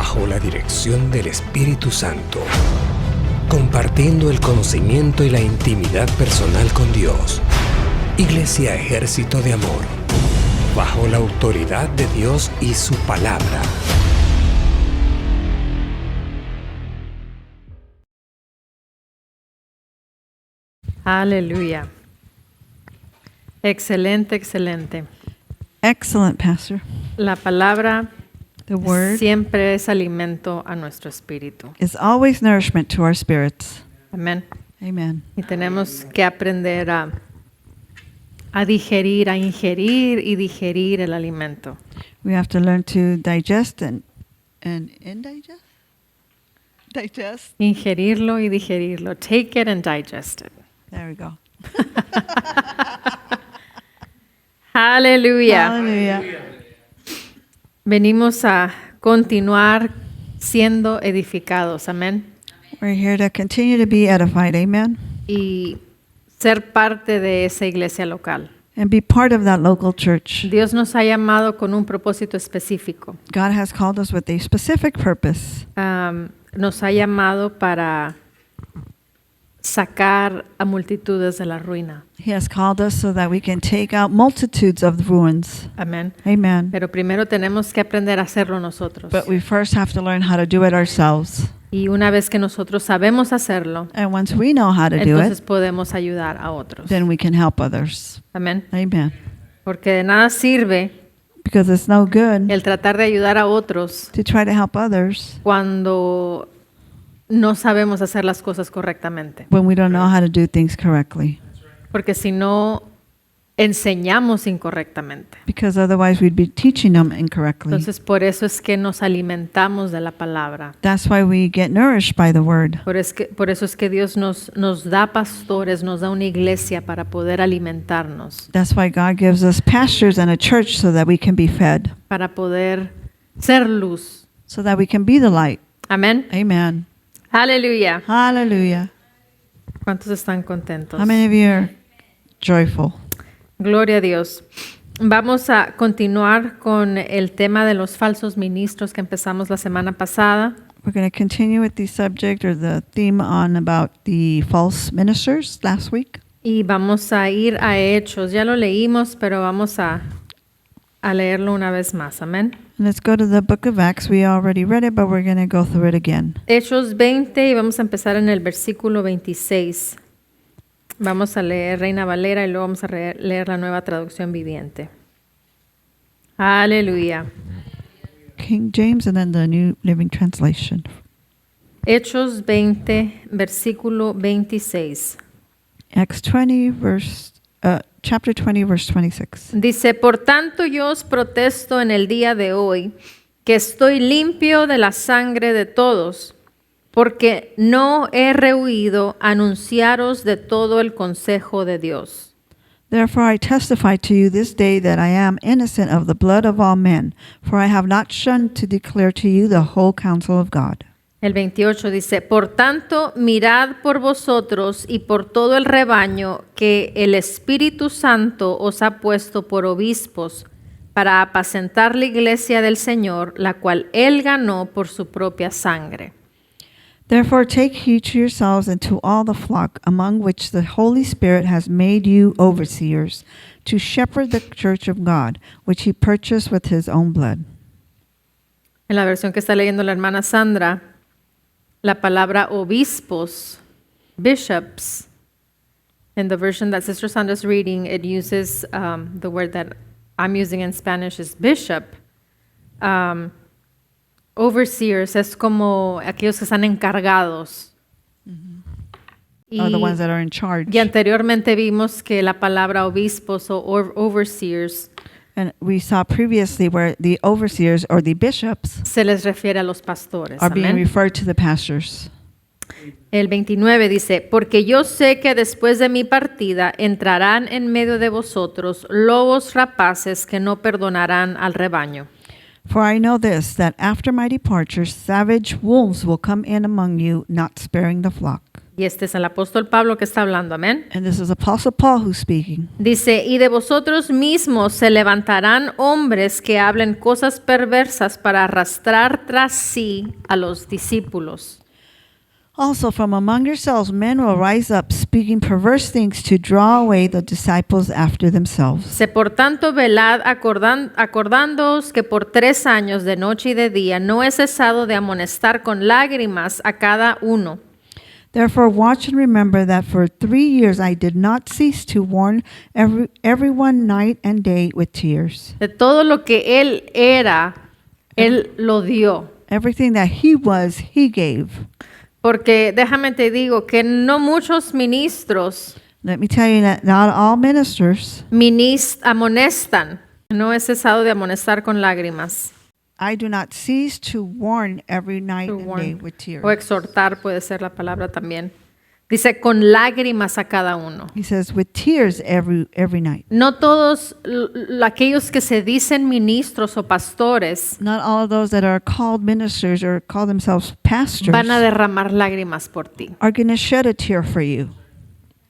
bajo la dirección del Espíritu Santo, compartiendo el conocimiento y la intimidad personal con Dios. Iglesia Ejército de Amor, bajo la autoridad de Dios y su palabra. Aleluya. Excelente, excelente. Excellent, Pastor. La palabra The word siempre es alimento a nuestro espíritu. is always nourishment to our spirits. Amén. Amen. Y tenemos que aprender a digerir, a ingerir y digerir el alimento. We have to learn to digest and indigest? Digest. Ingerirlo y digerirlo. Take it and digest it. There we go. Aleluya. Hallelujah. Venimos a continuar siendo edificados. Amén. We're here to continue to be edified. Amen. Y ser parte de esa iglesia local. And be part of that local church. Dios nos ha llamado con un propósito específico. God has called us with a specific purpose. Nos ha llamado para sacar a multitudes de la ruina. He has called us so that we can take out multitudes of ruins. Amén. Amen. Pero primero tenemos que aprender a hacerlo nosotros. But we first have to learn how to do it ourselves. Y una vez que nosotros sabemos hacerlo, And once we know how to do entonces it, podemos ayudar a otros. then we can help others. Amén. Amen. Porque de nada sirve Because it's no good el tratar de ayudar a otros to try to help others cuando no sabemos hacer las cosas correctamente. when we don't know how to do things correctly. Porque si no enseñamos incorrectamente. Because otherwise we'd be teaching them incorrectly. Entonces por eso es que nos alimentamos de la palabra. That's why we get nourished by the word. Por eso es que Dios nos da pastores, nos da una iglesia para poder alimentarnos, That's why God gives us pastors and a church so that we can be fed, para poder ser luz. so that we can be the light. Amén. Amen. Aleluya. Hallelujah. ¿Cuántos están contentos? How many of you are joyful? Gloria a Dios. Vamos a continuar con el tema de los falsos ministros que empezamos la semana pasada. We're going to continue with the subject or the theme on about the false ministers last week. Y vamos a ir a Hechos. Ya lo leímos, pero vamos a leerlo una vez más. Amén. Let's go to the book of Acts. We already read it, but we're going to go through it again. Hechos 20 y vamos a empezar en el versículo 26. Vamos a leer Reina Valera y luego vamos a leer la Nueva Traducción Viviente. Aleluya. King James and then the New Living Translation. Hechos 20, versículo 26. Acts 20, chapter 20, verse 26. Dice, por tanto yo os protesto en el día de hoy que estoy limpio de la sangre de todos, porque no he rehuido anunciaros de todo el consejo de Dios. Therefore I testify to you this day that I am innocent of the blood of all men, for I have not shunned to declare to you the whole counsel of God. El 28 dice, por tanto, mirad por vosotros y por todo el rebaño que el Espíritu Santo os ha puesto por obispos para apacentar la iglesia del Señor, la cual Él ganó por su propia sangre. Therefore take heed to yourselves and to all the flock, among which the Holy Spirit has made you overseers, to shepherd the church of God, which he purchased with his own blood. En la versión que está leyendo la hermana Sandra, la palabra obispos, bishops, in the version that Sister Sandra's reading, it uses the word that I'm using in Spanish is bishop. Overseers es como aquellos que están encargados. Are the ones that are in charge. Y anteriormente vimos que la palabra obispos o overseers And we saw previously where the overseers or the bishops se les refiere a los pastores. are being Amén. referred to the pastors. El 29 dice, porque yo sé que después de mi partida entrarán en medio de vosotros lobos rapaces que no perdonarán al rebaño. For I know this, that after my departure, savage wolves will come in among you, not sparing the flock. Y este es el apóstol Pablo que está hablando, amén. And this is Apostle Paul who's speaking. Dice, y de vosotros mismos se levantarán hombres que hablen cosas perversas para arrastrar tras sí a los discípulos. Also, from among yourselves, men will rise up, speaking perverse things to draw away the disciples after themselves. Dice, por tanto, velad acordándoos que por 3 años de noche y de día no he cesado de amonestar con lágrimas a cada uno. Therefore, watch and remember that for 3 years I did not cease to warn everyone night and day with tears. De todo lo que él era, él lo dio. Everything that he was, he gave. Porque déjame te digo que no muchos ministros Let me tell you that not all ministers, amonestan. No he cesado de amonestar con lágrimas. I do not cease to warn every night To and warn. day with tears. O exhortar puede ser la palabra también. Dice con lágrimas a cada uno. He says with tears every night. No todos aquellos que se dicen ministros o pastores Not all of those that are called ministers or call themselves pastors van a derramar lágrimas por ti. are going to shed a tear for you.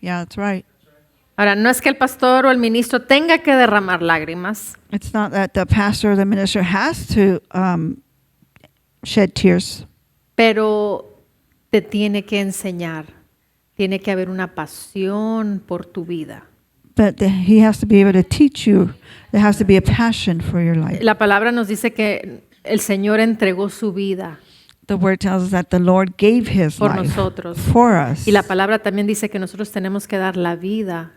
Yeah, that's right. Ahora, no es que el pastor o el ministro tenga que derramar lágrimas, It's not that the pastor or the minister has to shed tears, pero te tiene que enseñar. Tiene que haber una pasión por tu vida. but he has to be able to teach you. There has to be a passion for your life. La palabra nos dice que el Señor entregó su vida The word tells us that the Lord gave his por life nosotros. for us. Y la palabra también dice que nosotros tenemos que dar la vida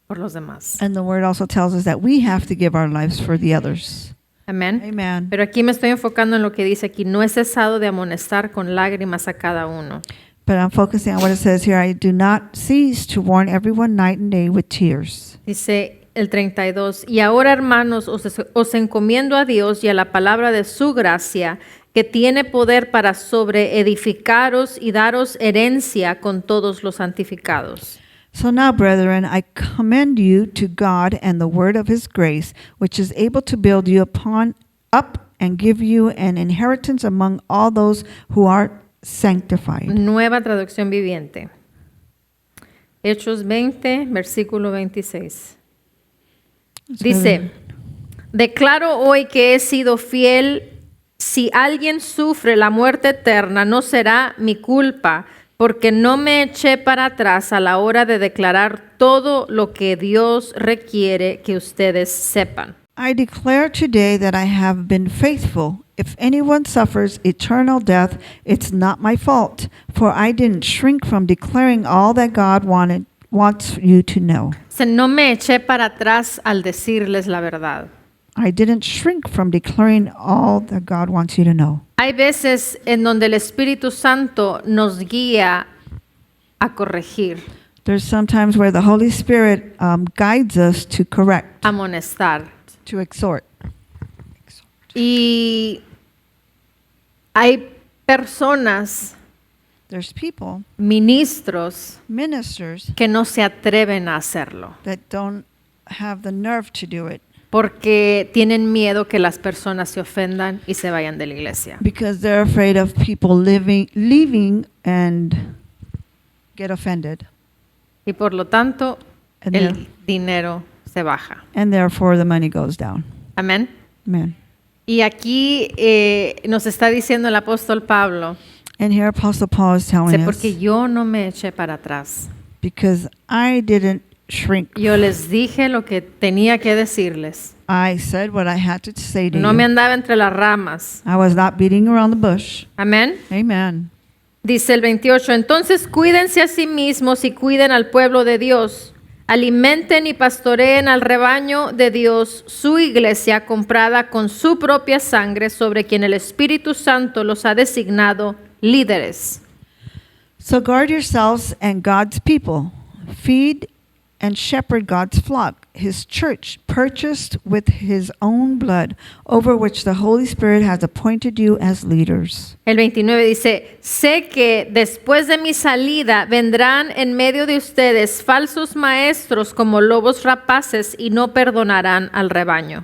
por los demás. And the word also tells us that we have to give our lives for the others. Amén. Amen. Pero aquí me estoy enfocando en lo que dice aquí. No he cesado de amonestar con lágrimas a cada uno. But I'm focusing on what it says here. I do not cease to warn everyone night and day with tears. Dice el 32. Y ahora, hermanos, os encomiendo a Dios y a la palabra de su gracia, que tiene poder para sobreedificaros y daros herencia con todos los santificados. So now, brethren, I commend you to God and the word of his grace, which is able to build you up and give you an inheritance among all those who are sanctified. Nueva traducción viviente. Hechos 20, versículo 26. Dice, declaro hoy que he sido fiel. Si alguien sufre la muerte eterna, no será mi culpa, porque no me eché para atrás a la hora de declarar todo lo que Dios requiere que ustedes sepan. I declare today that I have been faithful. If anyone suffers eternal death, it's not my fault, for I didn't shrink from declaring all that God wants you to know. No me eché para atrás al decirles la verdad. I didn't shrink from declaring all that God wants you to know. Hay veces en donde el Espíritu Santo nos guía a corregir, There's sometimes where the Holy Spirit guides us to correct, a amonestar. to exhort. Y hay personas, There's people, ministros, ministers, que no se atreven a hacerlo that don't have the nerve to do it porque tienen miedo que las personas se ofendan y se vayan de la iglesia. because they're afraid of people leaving and get offended. Y por lo tanto, And, el dinero se baja. and therefore the money goes down. Amén. Amen. Y aquí nos está diciendo el apóstol Pablo, And here Apostle Paul is telling dice, us, porque yo no me eché para atrás. because I didn't shrink. Yo les dije lo que tenía que decirles. I said what I had to say to No me you. andaba entre las ramas. I was not beating around the bush. Amén. Amen. Dice el 28, entonces cuídense a sí mismos y cuiden al pueblo de Dios. Alimenten y pastoreen al rebaño de Dios, su iglesia comprada con su propia sangre, sobre quien el Espíritu Santo los ha designado líderes. So guard yourselves and God's people. Feed and shepherd God's flock, his church, purchased with his own blood, over which the Holy Spirit has appointed you as leaders. El 29 dice, sé que después de mi salida vendrán en medio de ustedes falsos maestros como lobos rapaces y no perdonarán al rebaño.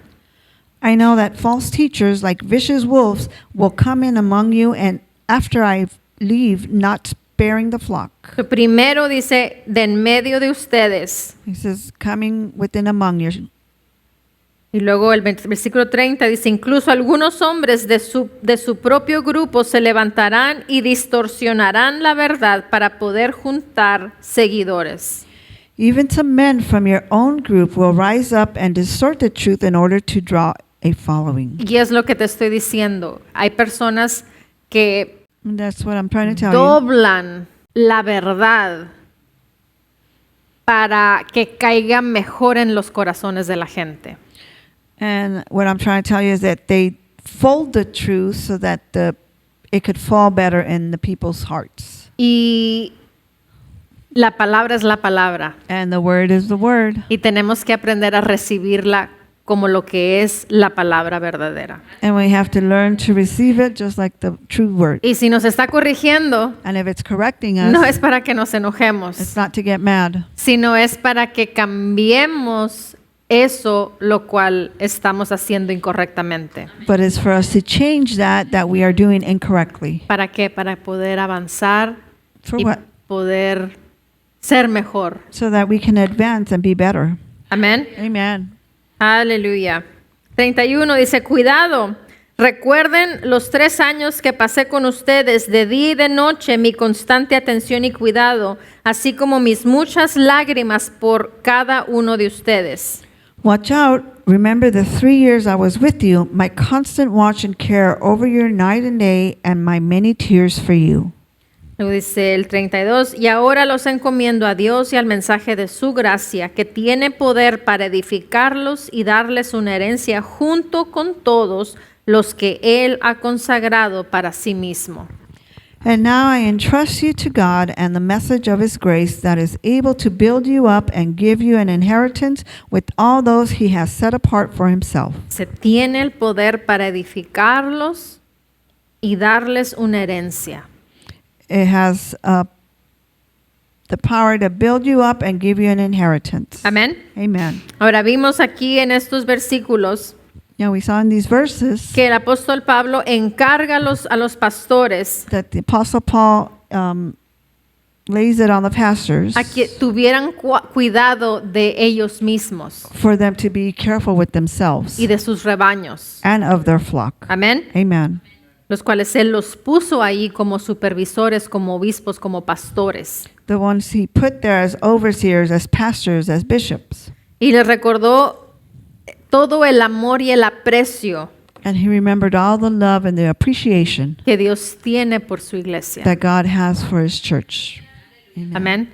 I know that false teachers like vicious wolves will come in among you, and after I leave, not sparing the flock. Lo primero dice, de en medio de ustedes. He says, coming within among you. Y luego el versículo 30 dice, incluso algunos hombres de su propio grupo se levantarán y distorsionarán la verdad para poder juntar seguidores. Even some men from your own group will rise up and distort the truth in order to draw a following. Y es lo que te estoy diciendo. Hay personas que And that's what I'm trying to tell you. doblan la verdad para que caiga mejor en los corazones de la gente. And what I'm trying to tell you is that they fold the truth so that it could fall better in the people's hearts. Y la palabra es la palabra. And the word is the word. Y tenemos que aprender a recibirla como lo que es la palabra verdadera. And we have to learn to receive it just like the true word. Y si nos está corrigiendo, And if it's correcting us, no es para que nos enojemos, it's not to get mad, sino es para que cambiemos eso lo cual estamos haciendo incorrectamente. but it's for us to change that we are doing incorrectly. ¿Para qué? Para poder avanzar For y what? poder ser mejor. So that we can advance and be better. Amén. Amen. Aleluya. 31 dice, cuidado. Recuerden los 3 años que pasé con ustedes, de día y de noche, mi constante atención y cuidado, así como mis muchas lágrimas por cada uno de ustedes. Watch out. Remember the 3 years I was with you, my constant watch and care over your night and day, and my many tears for you. Luego dice el 32, y ahora los encomiendo a Dios y al mensaje de su gracia, que tiene poder para edificarlos y darles una herencia junto con todos los que Él ha consagrado para sí mismo. And now I entrust you to God and the message of his grace that is able to build you up and give you an inheritance with all those he has set apart for himself. Se tiene el poder para edificarlos y darles una herencia. It has the power to build you up and give you an inheritance. Amén. Amen. Ahora vimos aquí en estos versículos Now we saw in these verses que el apóstol Pablo encarga a los pastores that the Apostle Paul lays it on the pastors a que tuvieran cuidado de ellos mismos for them to be careful with themselves y de sus rebaños. and of their flock. Amén. Amen. Los cuales él los puso ahí como supervisores, como obispos, como pastores. The ones he put there as overseers, as pastors, as bishops. Y les recordó todo el amor y el aprecio And he remembered all the love and the appreciation que Dios tiene por su iglesia. that God has for his church. Amen. Amén.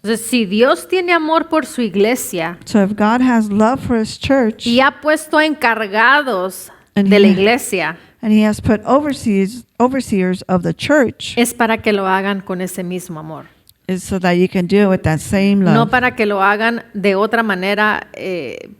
Entonces, si Dios tiene amor por su iglesia So if God has love for his church y ha puesto encargados And de la he- iglesia, and he has put overseers of the church, es para que lo hagan con ese mismo amor. is so that you can do it with that same love. No para que lo hagan de otra manera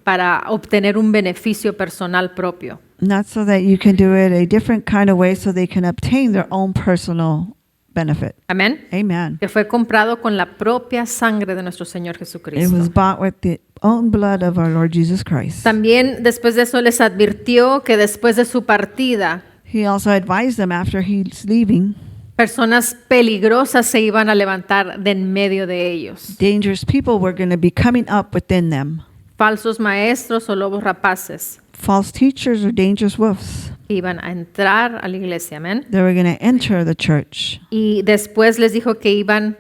para obtener un beneficio personal propio. Not so that you can do it a different kind of way so they can obtain their own personal benefit. Amén. Amen. Que fue comprado con la propia sangre de nuestro Señor It Jesucristo. was bought with the own blood of our Lord Jesus Christ. También después de eso les advirtió que después de su partida, He also advised them after he's leaving, personas peligrosas se iban a levantar de en medio de ellos. dangerous people were going to be coming up within them. Falsos maestros o lobos rapaces False teachers or dangerous wolves. que iban a entrar a la iglesia. Amén. They were going to enter the church. Y después les dijo que iban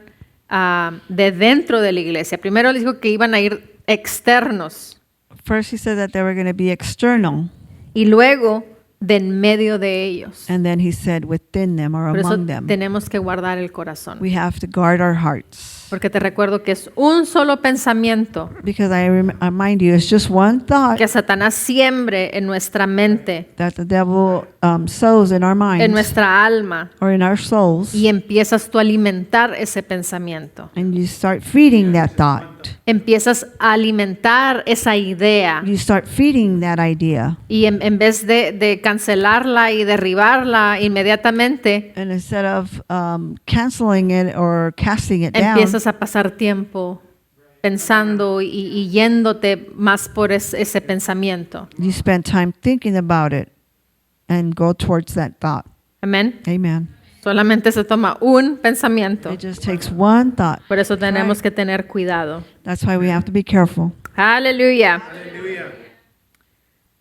de dentro de la iglesia. Primero les dijo que iban a ir externos First, he said that they were going to be external, y luego de en medio de ellos. and then he said within them or Por eso among them. tenemos que guardar el corazón. We have to guard our hearts. Porque te recuerdo que es un solo pensamiento Because I remind you, it's just one thought que Satanás siembre en nuestra mente, that the devil sows in our en minds nuestra alma, or in our souls, y empiezas tú a alimentar ese pensamiento. and you start feeding that thought. Empiezas a alimentar esa idea You start feeding that idea. y en vez de cancelarla y derribarla inmediatamente, And instead of canceling it or casting it down, empiezas a pasar tiempo pensando y yéndote más por ese pensamiento. you spend time thinking about it and go towards that thought. Amén. Amen. Solamente se toma un pensamiento. It just takes one thought. Por eso tenemos que tener cuidado. That's why we have to be careful. Aleluya.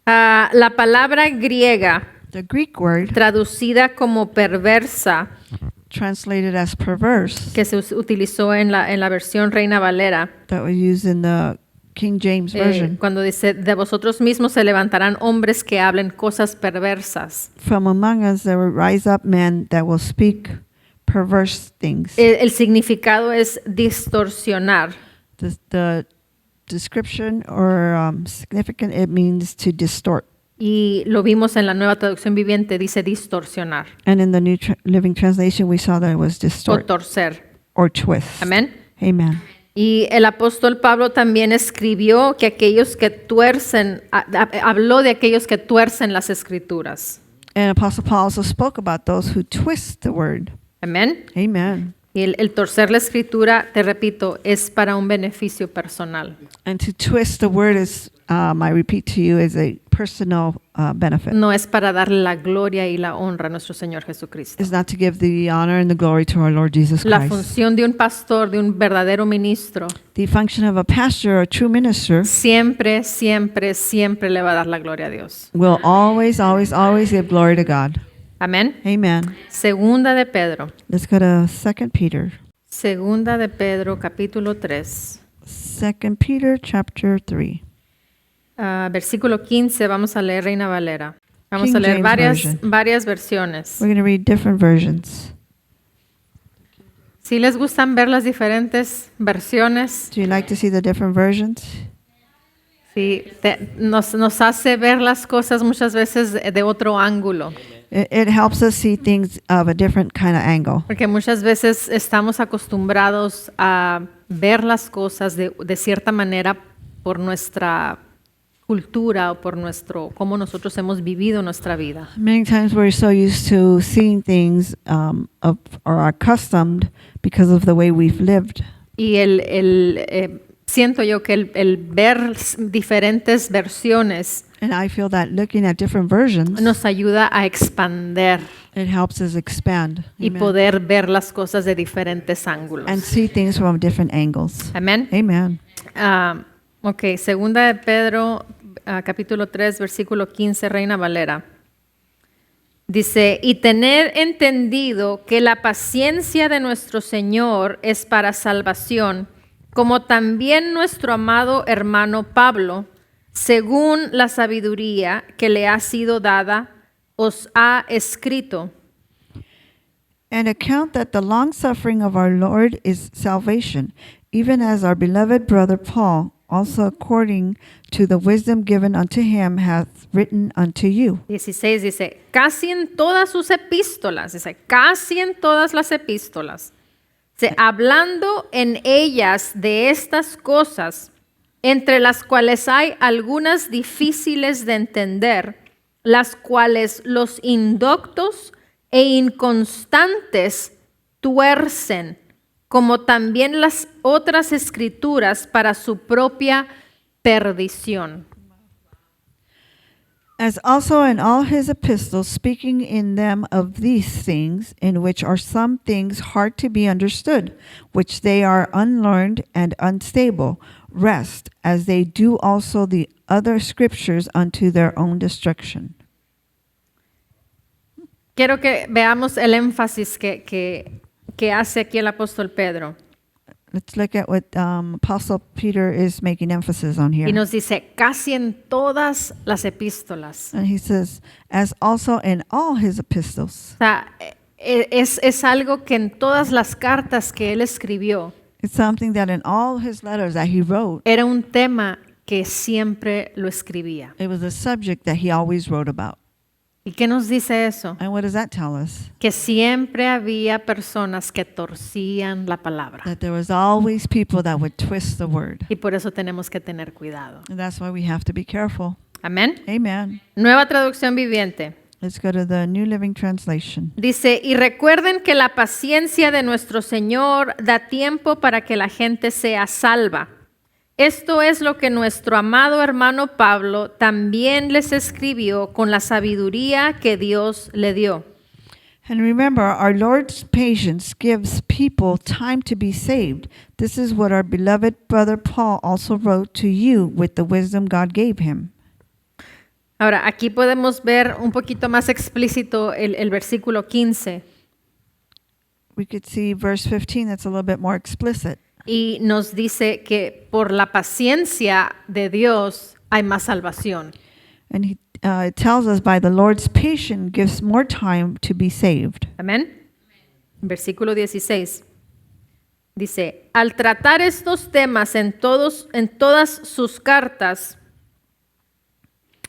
La palabra griega The Greek word traducida como perversa, translated as perverse que se utilizó en la versión Reina Valera, that was used in the King James Version. cuando dice, de vosotros mismos se levantarán hombres que hablen cosas perversas. From among us there will rise up men that will speak perverse things. El significado es distorsionar. The description or significant, it means to distort. Y lo vimos en la nueva traducción viviente, dice distorsionar And in the New Living Translation, we saw that it was o distort torcer. or twist. Amén. Amen. Y el apóstol Pablo también escribió que aquellos que tuercen, habló de aquellos que tuercen las escrituras. And Apostle Paul also spoke about those who twist the word. Amén. Amen. Y el torcer la escritura, te repito, es para un beneficio personal. And to twist the word is, I repeat to you, is a personal benefit. No es para darle la gloria y la honra a nuestro Señor Jesucristo. It's not to give the honor and the glory to our Lord Jesus La Christ. función de un pastor, de un verdadero ministro, The function of a pastor or a true minister siempre, siempre, siempre le va a dar la gloria a Dios. will always, always, always give glory to God. Amén. Amen. Segunda de Pedro. Let's go to 2 Peter. Segunda de Pedro, capítulo 3. 2 Peter chapter 3. Versículo 15, vamos a leer Reina Valera. Vamos King a leer James Version. varias versiones. We're going to read different versions. Si les gustan ver las diferentes versiones, Do you like to see the different versions? sí, nos hace ver las cosas muchas veces de otro ángulo. It helps us see things of a different kind of angle. Porque muchas veces estamos acostumbrados a ver las cosas de cierta manera por nuestra cultura o por cómo nosotros hemos vivido nuestra vida. Many times we're so used to seeing things or are accustomed because of the way we've lived. Y siento yo que el ver diferentes versiones And I feel that looking at different versions, nos ayuda a expander it helps us expand y Amen. poder ver las cosas de diferentes ángulos. And see things from different angles. Amén. Amen. Ok, segunda de Pedro, capítulo 3, versículo 15, Reina Valera. Dice, y tener entendido que la paciencia de nuestro Señor es para salvación, como también nuestro amado hermano Pablo, según la sabiduría que le ha sido dada, os ha escrito. And account that the long suffering of our Lord is salvation, even as our beloved brother Paul, also according to the wisdom given unto him, hath written unto you. 16 dice, casi en todas sus epístolas, dice, casi en todas las epístolas, hablando en ellas de estas cosas, entre las cuales hay algunas difíciles de entender, las cuales los indoctos e inconstantes tuercen, como también las otras escrituras para su propia perdición. As also in all his epistles, speaking in them of these things, in which are some things hard to be understood, which they are unlearned and unstable, rest, as they do also the other scriptures unto their own destruction. Quiero que veamos el énfasis que hace aquí el apóstol Pedro. Let's look at what Apostle Peter is making emphasis on here. Y nos dice, casi en todas las epístolas. And he says, as also in all his epistles. O sea, es algo que en todas las cartas que él escribió, It's something that in all his letters that he wrote, era un tema que siempre lo escribía. it was a subject that he always wrote about. ¿Y qué nos dice eso? And what does that tell us? Que siempre había personas que torcían la palabra. That there was always people that would twist the word. Y por eso tenemos que tener cuidado. And that's why we have to be careful. Amén. Amen. Nueva traducción viviente. Let's go to the New Living Translation. Dice, y recuerden que la paciencia de nuestro Señor da tiempo para que la gente sea salva. Esto es lo que nuestro amado hermano Pablo también les escribió con la sabiduría que Dios le dio. And remember, our Lord's patience gives people time to be saved. This is what our beloved brother Paul also wrote to you with the wisdom God gave him. Ahora, aquí podemos ver un poquito más explícito el versículo 15. We could see verse 15 that's a little bit more explicit. Y nos dice que por la paciencia de Dios hay más salvación. And it tells us by the Lord's patience gives more time to be saved. Amén. Versículo 16. Dice, al tratar estos temas en todas sus cartas,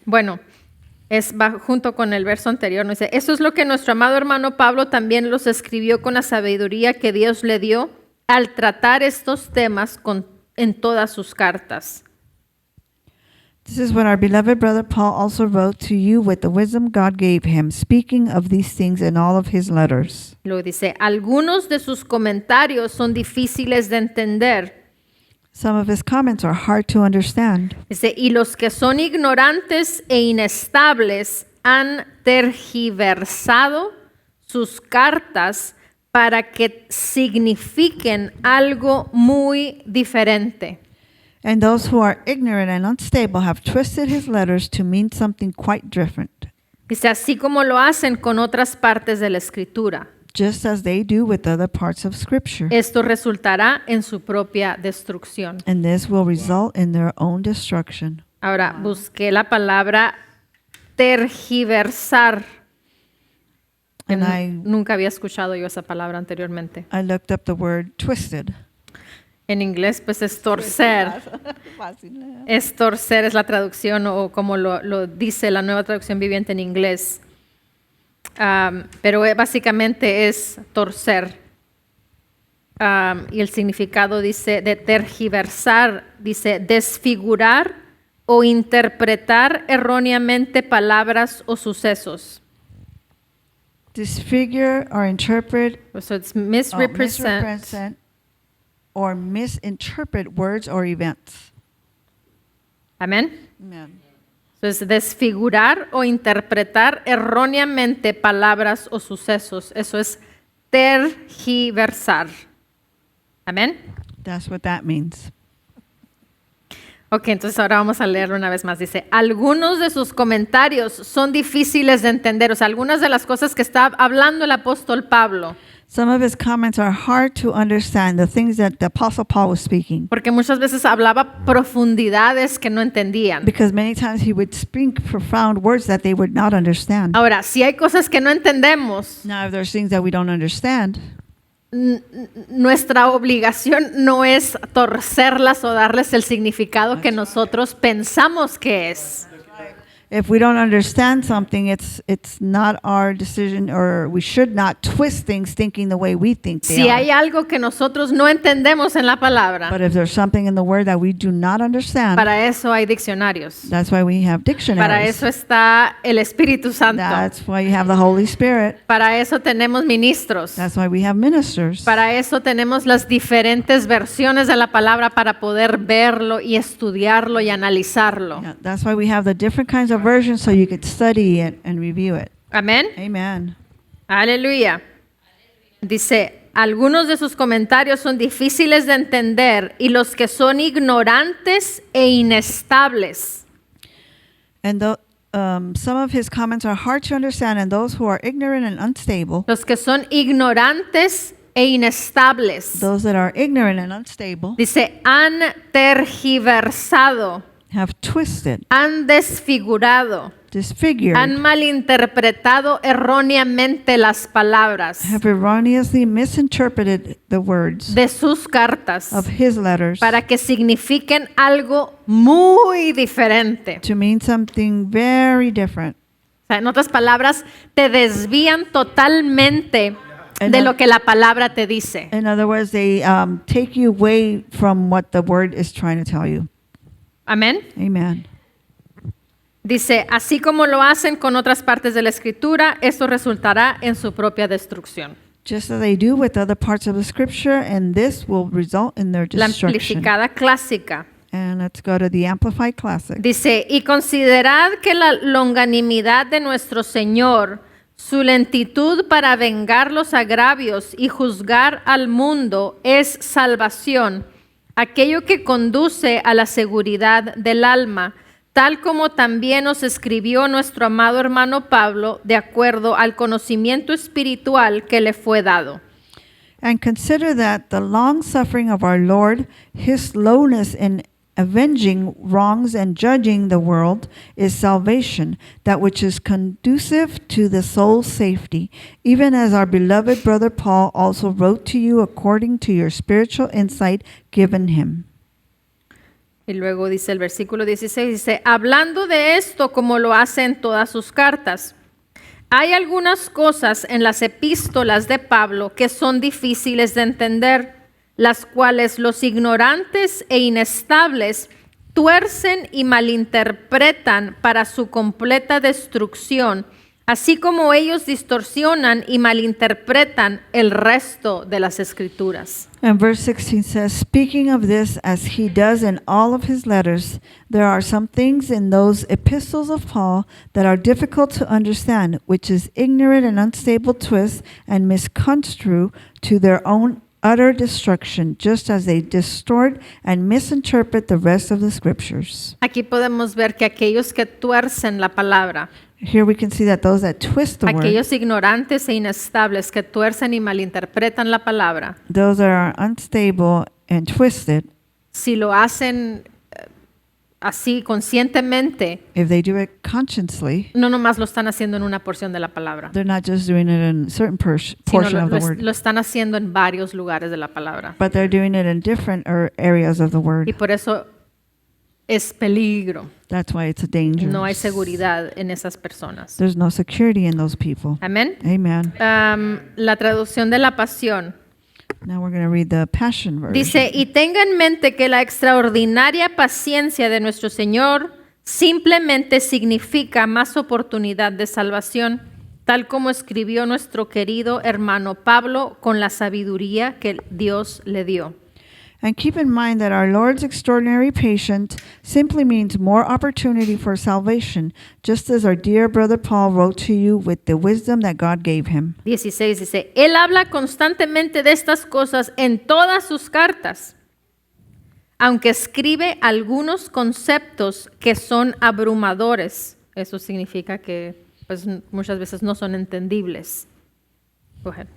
bueno, junto con el verso anterior, nos dice, eso es lo que nuestro amado hermano Pablo también los escribió con la sabiduría que Dios le dio al tratar estos temas en todas sus cartas. This is what our beloved brother Paul also wrote to you with the wisdom God gave him, speaking of these things in all of his letters. Luego dice, algunos de sus comentarios son difíciles de entender. Some of his comments are hard to understand. Dice, y los que son ignorantes e inestables han tergiversado sus cartas para que signifiquen algo muy diferente. And those who are ignorant and unstable have twisted his letters to mean something quite different, Dice, así como lo hacen con otras partes de la Escritura. just as they do with other parts of Scripture. Esto resultará en su propia destrucción. And this will result in their own destruction. Ahora, busqué la palabra tergiversar. And I Nunca había escuchado yo esa palabra anteriormente. looked up the word twisted. En inglés, pues es torcer. Es torcer, es la traducción, o como lo dice la nueva traducción viviente en inglés. Pero básicamente es torcer. Y el significado dice de tergiversar, dice desfigurar o interpretar erróneamente palabras o sucesos. Disfigure or interpret So it's or misrepresent. misrepresent or misinterpret words or events. Amén. Amen. Entonces, desfigurar o interpretar erróneamente palabras o sucesos. Eso es tergiversar. Amén. That's what that means. Ok, entonces ahora vamos a leerlo una vez más. Dice, algunos de sus comentarios son difíciles de entender. O sea, algunas de las cosas que está hablando el apóstol Pablo. Some of his comments are hard to understand, the things that the Apostle Paul was speaking, Porque muchas veces hablaba profundidades que no entendían. because many times he would speak profound words that they would not understand. Ahora, si hay cosas que no entendemos, Now, if there's things that we don't understand, nuestra obligación no es torcerlas o darles el significado que nosotros pensamos que es. if we don't understand something, it's not our decision, or we should not twist things thinking the way we think they Si hay are. algo que nosotros no entendemos en la palabra, But if there's something in the word that we do not understand, para eso hay diccionarios. that's why we have Para dictionaries. eso está el Espíritu Santo. That's why you have the Holy Spirit. Para eso tenemos ministros. That's why we have ministers. Para eso tenemos las diferentes versiones de la palabra para poder verlo y estudiarlo y analizarlo. Yeah, that's why we have the different kinds of versions so you could study it and review it. Amén. Amen. Aleluya. Dice, algunos de sus comentarios son difíciles de entender y los que son ignorantes e inestables. And some of his comments are hard to understand, and those who are ignorant and unstable, Los que son ignorantes e inestables. those that are ignorant and unstable, Dice, han tergiversado, have twisted, han desfigurado, disfigured, han malinterpretado erróneamente las palabras have erroneously misinterpreted the words de sus cartas of his letters para que signifiquen algo muy diferente. to mean something very different. O sea, en otras palabras, te desvían totalmente En de o- lo que la palabra te dice. In other words, they take you away from what the word is trying to tell you. Amén. Amen. Dice, así como lo hacen con otras partes de la Escritura, esto resultará en su propia destrucción. Just as they do with other parts of the scripture, and this will result in their La destruction. amplificada clásica. And let's go to the Amplified Classic. Dice, y considerad que la longanimidad de nuestro Señor Su lentitud para vengar los agravios y juzgar al mundo es salvación, aquello que conduce a la seguridad del alma, tal como también nos escribió nuestro amado hermano Pablo, de acuerdo al conocimiento espiritual que le fue dado. And consider that the long suffering of our Lord, his slowness in avenging wrongs and judging the world, is salvation, that which is conducive to the soul's safety, even as our beloved brother Paul also wrote to you according to your spiritual insight given him. Y luego dice el versículo 16, dice, hablando de esto como lo hace en todas sus cartas. Hay algunas cosas en las epístolas de Pablo que son difíciles de entender, las cuales los ignorantes e inestables tuercen y malinterpretan para su completa destrucción, así como ellos distorsionan y malinterpretan el resto de las escrituras. And verse 16 says, speaking of this as he does in all of his letters, there are some things in those epistles of Paul that are difficult to understand, which is ignorant and unstable twist and misconstrue to their own utter destruction, just as they distort and misinterpret the rest of the scriptures. Aquí podemos ver que aquellos que tuercen la palabra, Here we can see that those that twist the word, aquellos ignorantes e inestables que tuercen y malinterpretan la palabra, those that are unstable and twisted, si lo hacen así conscientemente, if they do it consciously, no nomás lo están haciendo en una porción de la palabra, they're not just doing it in a certain sino portion of the word, lo están haciendo en varios lugares de la palabra. but they're doing it in different areas of the word. Y por eso es peligro. That's why it's a danger. No hay seguridad en esas personas. There's no security in those people. Amén. Amen. La traducción de la Pasión Now we're going to read the Passion version. dice, y tenga en mente que la extraordinaria paciencia de nuestro Señor simplemente significa más oportunidad de salvación, tal como escribió nuestro querido hermano Pablo con la sabiduría que Dios le dio. And keep in mind that our Lord's extraordinary patience simply means more opportunity for salvation, just as our dear brother Paul wrote to you with the wisdom that God gave him. 16 dice, él habla constantemente de estas cosas en todas sus cartas, aunque escribe algunos conceptos que son abrumadores. Eso significa que pues, muchas veces no son entendibles. Go ahead.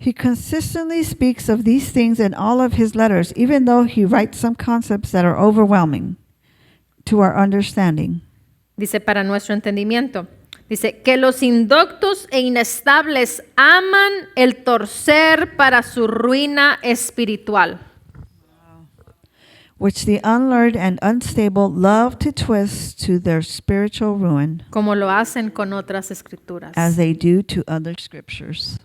He consistently speaks of these things in all of his letters, even though he writes some concepts that are overwhelming to our understanding. Dice, para nuestro entendimiento. Dice, que los indoctos e inestables aman el torcer para su ruina espiritual. Which the unlearned and unstable love to twist to their spiritual ruin, Como lo hacen con otras escrituras. as they do to other scriptures.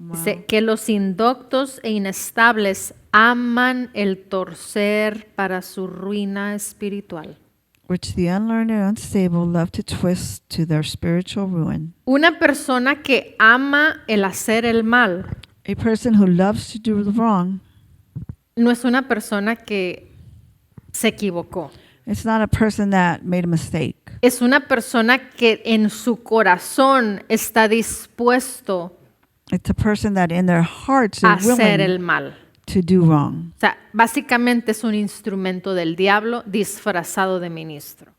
Dice que los indoctos e inestables aman el torcer para su ruina espiritual. Which the unlearned and unstable love to twist to their spiritual ruin. Una persona que ama el hacer el mal A person who loves to do the wrong, no es una persona que se equivocó. it's not a person that made a mistake. Es una persona que en su corazón está dispuesto It's a person that in their hearts a are hacer el willing mal. to do wrong. O sea, básicamente es un instrumento del diablo disfrazado de ministro.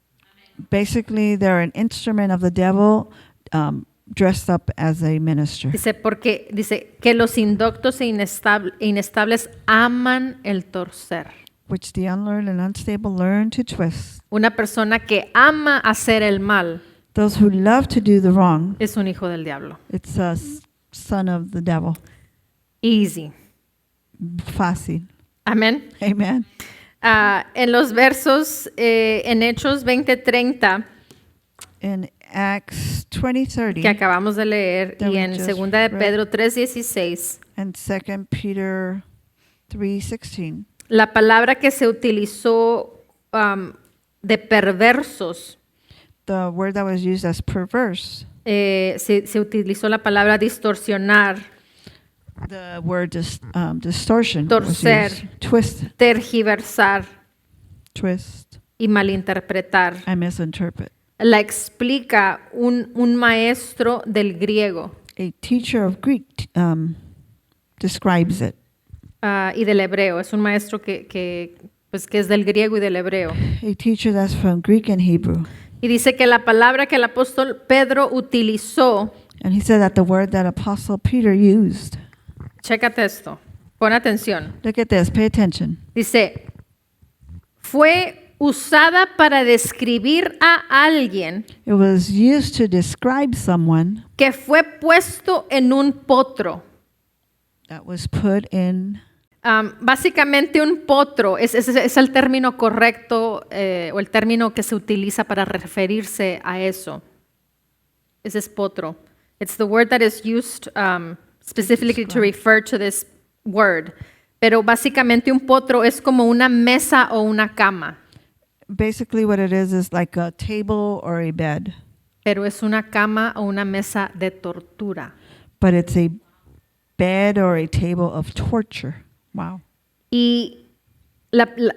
Basically, they're an instrument of the devil dressed up as a minister. Dice, porque dice que los indoctos e inestables aman el torcer. Which the unlearned and unstable learn to twist. Una persona que ama hacer el mal Those who love to do the wrong, es un hijo del diablo. it's a son of the devil. Easy. Fácil. Amén. Amen. En los versos en Hechos 20:30 In Acts 20:30 que acabamos de leer That y we en just Segunda de read. Pedro 3:16, and 2 Peter 3:16, la palabra que se utilizó de perversos, the word that was used as perverse, se utilizó la palabra distorsionar, the word distortion was Torcer. used. Twist, tergiversar twist, y malinterpretar. and misinterpret. la explica un maestro del griego A teacher of Greek describes it. y del hebreo. Es un maestro pues, que es del griego y del hebreo. A teacher that's from Greek and Hebrew. Y dice que la palabra que el apóstol Pedro utilizó, And he said that the word that Apostle Peter used, chécate esto, pon atención. look at this, pay attention. Dice, fue usada para describir a alguien It was used to describe someone que fue puesto en un potro. that was put in. Básicamente un potro es el término correcto o el término que se utiliza para referirse a eso. Ese es potro. It's the word that is used specifically to refer to this word. Pero básicamente un potro es como una mesa o una cama. Basically, what it is like a table or a bed, Pero es una cama o una mesa de tortura. but it's a bed or a table of torture. Wow. Y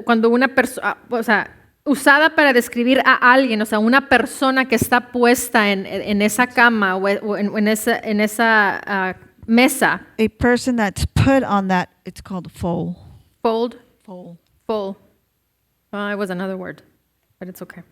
cuando una persona, o sea, usada para describir a alguien, o sea, una persona que está puesta en esa cama o en esa mesa, A person that's put on that, it's called foal. fold, Foal. fold. It was another word, but it's okay.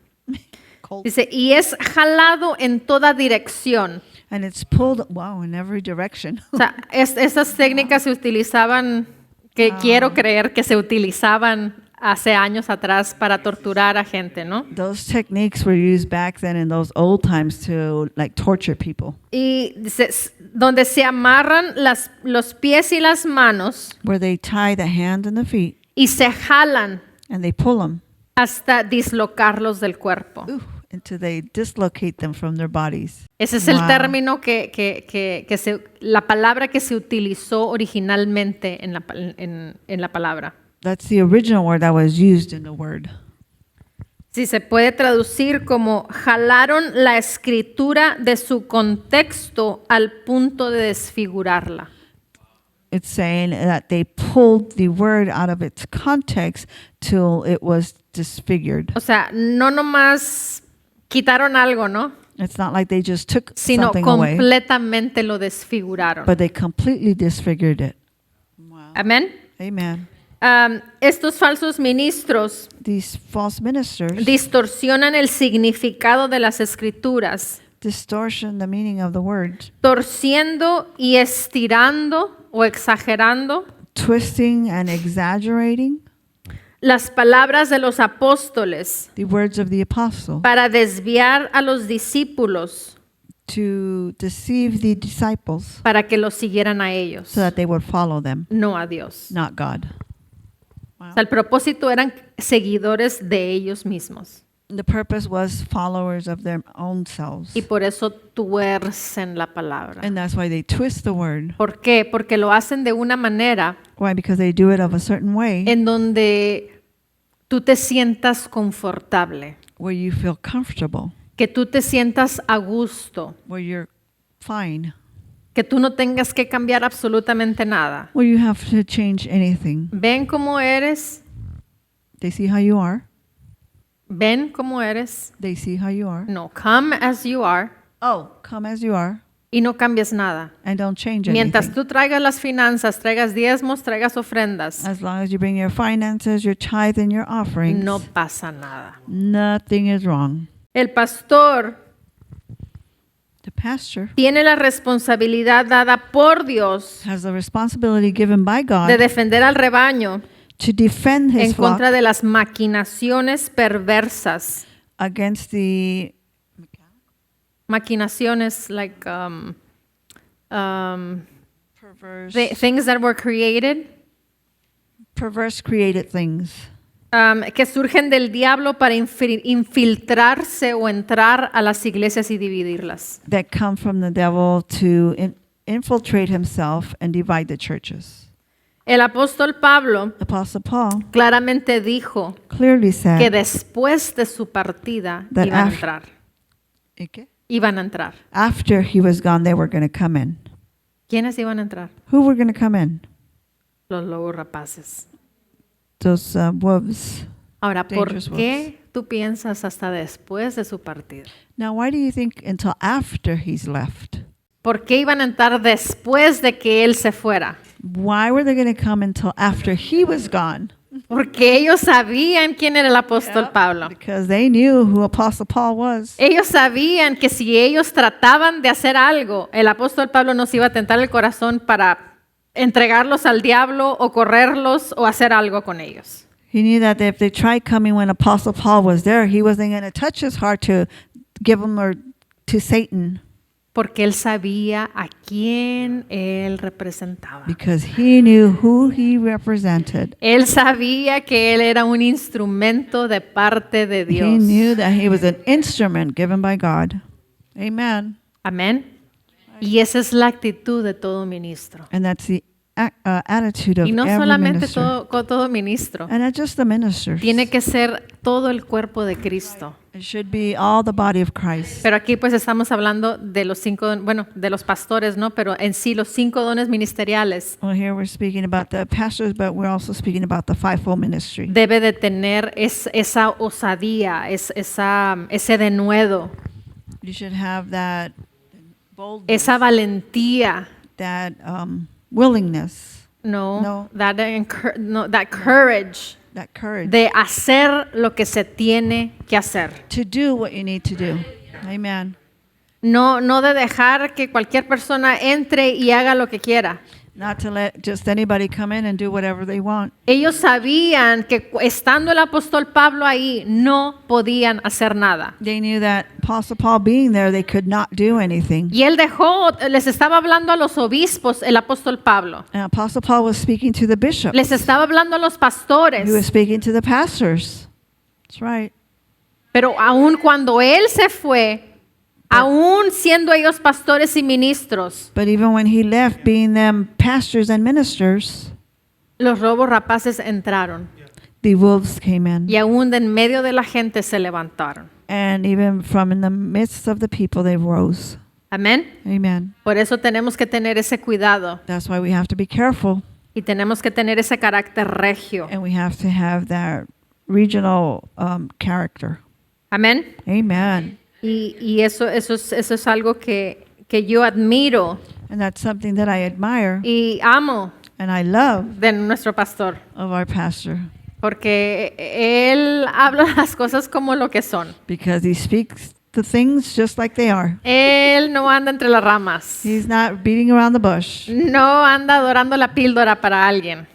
Cold. Dice, y es jalado en toda dirección. And it's pulled, wow, in every direction. O sea, estas técnicas se utilizaban, que quiero creer que se utilizaban hace años atrás para torturar a gente, ¿no? Those techniques were used back then in those old times to like torture people, Y dice, donde se amarran los pies y las manos where they tie the hand and the feet y se jalan and they pull them hasta dislocarlos del cuerpo. until they dislocate them from their bodies. Ese es el Wow. término la palabra que se utilizó originalmente en la palabra. That's the original word that was used in the word. Sí, se puede traducir como jalaron la escritura de su contexto al punto de desfigurarla. It's saying that they pulled the word out of its context till it was disfigured. O sea, no nomás quitaron algo, ¿no? It's not like they just took Sino something away, completamente lo desfiguraron. but they completely disfigured it. Amén. Amen. Estos falsos ministros These false ministers distorsionan el significado de las escrituras, distortion the meaning of the word, torciendo y estirando o exagerando twisting and exaggerating las palabras de los apóstoles the words of the apostle para desviar a los discípulos to deceive the disciples para que los siguieran a ellos, so that they would follow them, no a Dios. not God. O sea, el propósito eran seguidores de ellos mismos The purpose was followers of their own selves. y por eso tuercen la palabra. And that's why they twist the word. ¿Por qué? Porque lo hacen de una manera Why? Because they do it of a certain way en donde tú te sientas confortable, where you feel comfortable, que tú te sientas a gusto, where you're fine, que tú no tengas que cambiar absolutamente nada. where you have to change anything. Ven cómo eres, They see how you are. ven cómo eres. They see how you are. No, come as you are Oh, come as you are y no cambies nada. and don't change Mientras anything. tú traigas las finanzas, traigas diezmos, traigas ofrendas, As long as you bring your finances, your tithe, and your offerings, no pasa nada. nothing is wrong. El pastor The pastor tiene la responsabilidad dada por Dios has the responsibility given by de God defender al rebaño to defend en his flock contra de las maquinaciones perversas. against the Maquinaciones, like perverse, things that were created, created things que surgen del diablo para infiltrarse o entrar a las iglesias y dividirlas. that come from the devil to infiltrate himself and divide the churches. El apóstol Pablo Apostle Paul claramente dijo clearly que said después de su partida That iban a af- entrar. ¿qué? Iban a entrar. After he was gone, they were going to come in. ¿Quiénes iban a entrar? Who were going to come in? Los lobos rapaces. Those wolves. Ahora, ¿por dangerous qué tú piensas hasta después de su partida? Now, why do you think until after he's left? ¿Por qué iban a entrar después de que él se fuera? Why were they going to come until after he was gone? Porque ellos sabían quién era el apóstol Pablo. Because they knew who Apostle Paul was. Ellos sabían que si ellos trataban de hacer algo, el apóstol Pablo nos iba a tentar el corazón para entregarlos al diablo o correrlos o hacer algo con ellos. He knew that if they tried coming when Apostle Paul was there, he wasn't going to touch his heart to give him to Satan. Porque él sabía a quién él representaba. Because he knew who he represented. Él sabía que él era un instrumento de parte de Dios. He knew that he was an instrument given by God. Amen. Amén. Y esa es la actitud de todo ministro. And that's the attitude of Y no every solamente minister. todo ministro. And not just the ministers. Tiene que ser todo el cuerpo de Cristo. It should be all the body of Christ. Pero aquí pues estamos hablando de los 5, bueno, de los pastores, ¿no? Pero en sí los 5 dones ministeriales Well, here we're speaking about the pastors, but we're also speaking about the fivefold ministry. debe de tener esa osadía, ese denuedo, You should have that boldness, esa valentía, that willingness, no, that courage that courage de hacer lo que se tiene que hacer. to do what you need to do. Amen. No de dejar que cualquier persona entre y haga lo que quiera. Not to let just anybody come in and do whatever they want. Ellos sabían que estando el apóstol Pablo ahí no podían hacer nada. They knew that Apostle Paul being there, they could not do anything. Y él les estaba hablando a los obispos, el apóstol Pablo. And Apostle Paul was speaking to the bishop. Les estaba hablando a los He was pastores. speaking to the pastors. That's right. Pero aun cuando él se fue, aún siendo ellos pastores y ministros, But even when he left, being them pastors and ministers, los lobos rapaces entraron. the wolves came in. Y aún de en medio de la gente se levantaron. And even from in the midst of the people, they rose. Amén. Amen. Por eso tenemos que tener ese cuidado That's why we have to be careful. y tenemos que tener ese carácter regio. And we have to have that regional character. Amén. Amen. Y eso es algo que yo admiro And that's something that I admire y amo and I love de nuestro pastor. of our pastor. Porque él habla las cosas como lo que son. Because he speaks the things just like they are. Él no anda entre las ramas. He's not beating around the bush. No anda dorando la píldora para alguien.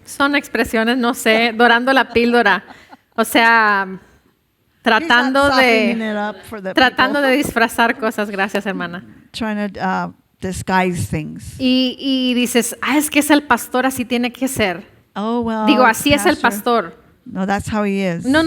Son expresiones, no sé, dorando la píldora. O sea, tratando de disfrazar cosas. Gracias, hermana. Trying to disguise things. Y dices, es que es el pastor, así tiene que ser. Oh, well. Digo, así es el pastor. pastor. No, that's how he is. No.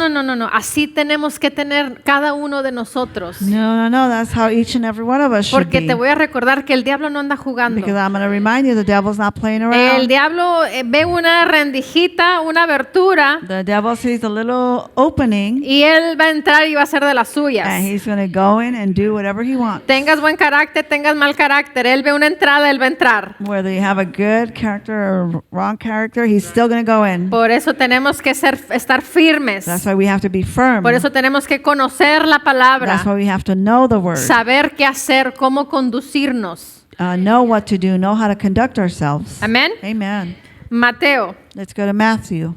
Así tenemos que tener cada uno de nosotros. No. That's how each and every one of us should Porque be. te voy a recordar que el diablo no anda jugando. Because I'm going to remind you, the devil's not playing El around. diablo ve una rendijita, una abertura, The devil sees a little opening, y él va a entrar y va a hacer de las suyas. and he's going to go in and do whatever he wants. Tengas buen carácter, tengas mal carácter, él ve una entrada, él va a entrar. Whether you have a good character or wrong character, he's still going to go in. Por eso tenemos que estar firmes. That's why we have to be firm. Por eso tenemos que conocer la palabra, That's why we have to know the word. saber qué hacer, cómo conducirnos. Know what to do, know how to conduct ourselves. Amén. Amen. Mateo Let's go to Matthew.